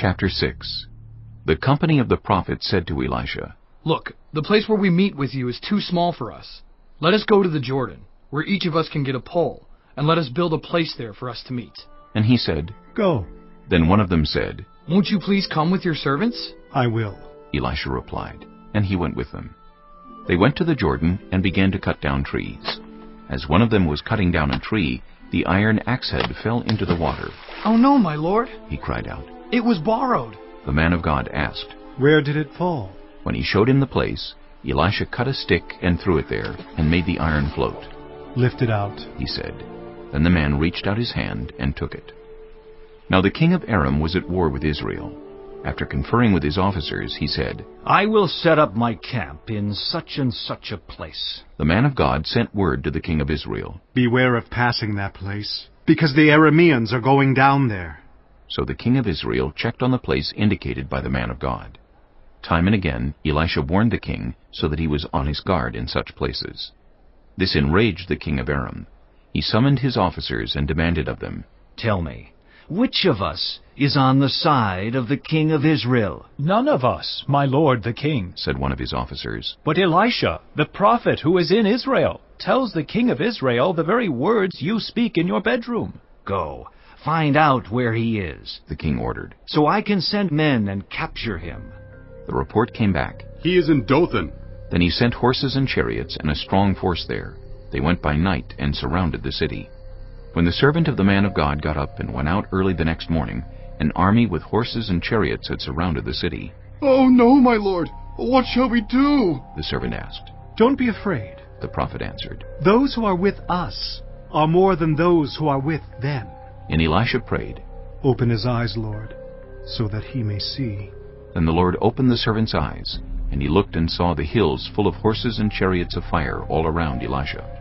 Chapter 6. The company of the prophets said to Elisha, "Look, the place where we meet with you is too small for us. Let us go to the Jordan, where each of us can get a pole, and let us build a place there for us to meet." And he said, Go. Then one of them said, "Won't you please come with your servants?" I will. Elisha replied, and he went with them. They went to the Jordan and began to cut down trees. As one of them was cutting down a tree, the iron axhead fell into the water. "Oh no, my lord," He cried out. "it was borrowed." The man of God asked. Where did it fall? When he showed him the place, Elisha cut a stick and threw it there, and made the iron float. Lift it out. He said. Then the man reached out his hand and took it. Now the king of Aram was at war with Israel. After conferring with his officers, he said, I will set up my camp in such and such a place. The man of God sent word to the king of Israel. Beware of passing that place, because the Arameans are going down there. So the king of Israel checked on the place indicated by the man of God. Time and again Elisha warned the king so that he was on his guard in such places. This enraged the king of Aram. He summoned his officers and demanded of them, Tell me, which of us is on the side of the king of Israel? None of us, my lord the king, said one of his officers. but Elisha, the prophet who is in Israel, tells the king of Israel the very words you speak in your bedroom. Go, find out where he is, The king ordered. so I can send men and capture him. The report came back. He is in Dothan. Then he sent horses and chariots and a strong force there. They went by night and surrounded the city. When the servant of the man of God got up and went out early the next morning, an army with horses and chariots had surrounded the city. Oh no, my lord! What shall we do? The servant asked. Don't be afraid. The prophet answered. Those who are with us are more than those who are with them. And Elisha prayed. Open his eyes, Lord, so that he may see. Then the Lord opened the servant's eyes, and he looked and saw the hills full of horses and chariots of fire all around Elisha.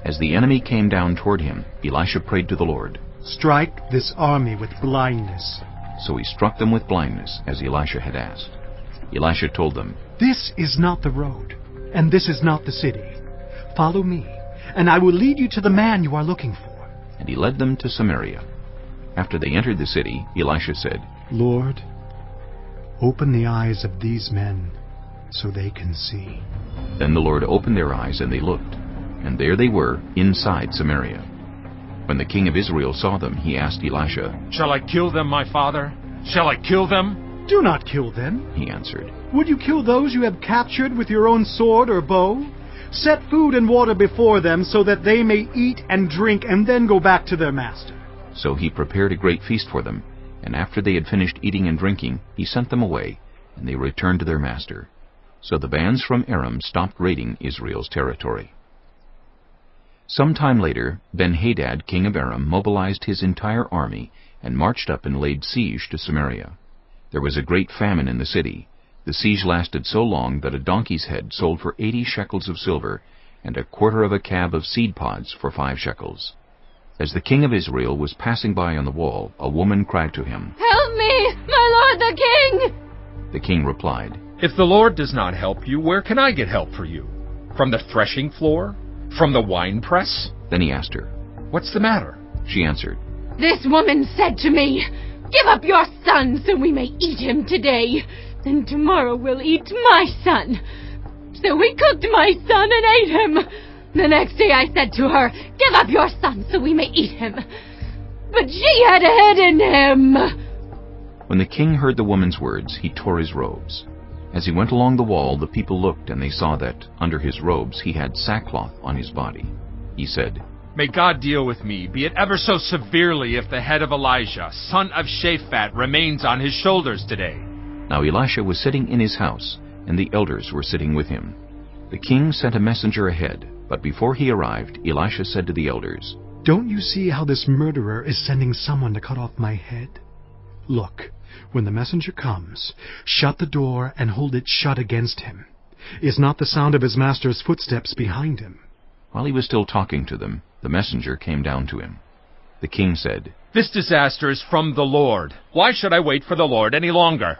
As the enemy came down toward him, Elisha prayed to the Lord. Strike this army with blindness. So he struck them with blindness, as Elisha had asked. Elisha told them, This is not the road, and this is not the city. Follow me, and I will lead you to the man you are looking for. and he led them to Samaria. After they entered the city, Elisha said, Lord, open the eyes of these men so they can see. Then the Lord opened their eyes, and they looked, and there they were, inside Samaria. When the king of Israel saw them, he asked Elisha, Shall I kill them, my father? Shall I kill them? Do not kill them. He answered. Would you kill those you have captured with your own sword or bow? Set food and water before them so that they may eat and drink and then go back to their master. So he prepared a great feast for them, and after they had finished eating and drinking, he sent them away, and they returned to their master. So the bands from Aram stopped raiding Israel's territory. Some time later, Ben-Hadad, king of Aram, mobilized his entire army and marched up and laid siege to Samaria. There was a great famine in the city. The siege lasted so long that a donkey's head sold for 80 shekels of silver, and a quarter of a cab of seed pods for 5 shekels. As the king of Israel was passing by on the wall, a woman cried to him, Help me, my lord the king! The king replied, If the Lord does not help you, where can I get help for you? From the threshing floor? From the winepress? Then he asked her. What's the matter? She answered, This woman said to me, Give up your son so we may eat him today, and tomorrow we'll eat my son. So we cooked my son and ate him. The next day I said to her, Give up your son so we may eat him. But she had hidden him. When the king heard the woman's words, he tore his robes. As he went along the wall, the people looked, and they saw that, under his robes, he had sackcloth on his body. He said, May God deal with me, be it ever so severely, if the head of Elijah, son of Shaphat, remains on his shoulders today. Now Elisha was sitting in his house, and the elders were sitting with him. The king sent a messenger ahead, but before he arrived, Elisha said to the elders, Don't you see how this murderer is sending someone to cut off my head? Look, when the messenger comes, shut the door and hold it shut against him. Is not the sound of his master's footsteps behind him? While he was still talking to them, the messenger came down to him. The king said, This disaster is from the Lord. Why should I wait for the Lord any longer?